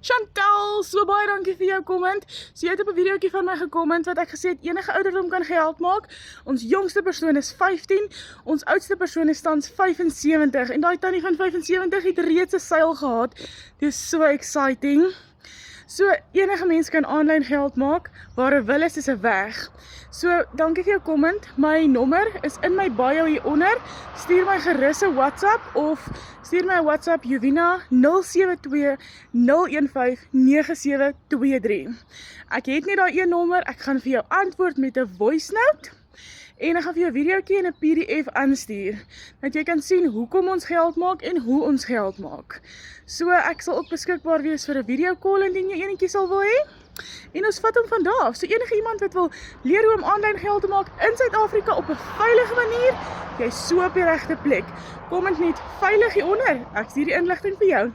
Chantal, so baie dankie vir jou comment. So jy het op 'n videoetjie van my gekomment wat ek gesê het enige ouderdom kan geld maak. Ons jongste persoon is 15, ons oudste persoon is tans 75 en daai tannie van 75 het reeds 'n seil gehad. Dit is so exciting. So enige mens kan aanlyn geld maak, waar 'n wil is 'n weg. So dankie vir jou comment. My nommer is in my bio hieronder. Stuur my gerus 'n WhatsApp of stuur my 'n WhatsApp Jovina 072 015 9723. Ek het net daai een nommer. Ek gaan vir jou antwoord met 'n voice note. En ek gaan vir jou videoetjie en 'n PDF aanstuur, dat jy kan sien hoekom ons geld maak en hoe ons geld maak. So ek sal ook beskikbaar wees vir 'n video call indien jy enetjie sal wil hê. En ons vat hom van daar af. So enige iemand wat wil leer hoe om aanlyn geld te maak in Suid-Afrika op 'n veilige manier, jy's so op die regte plek. Comment net veilig hieronder. Ek stuur die inligting vir jou.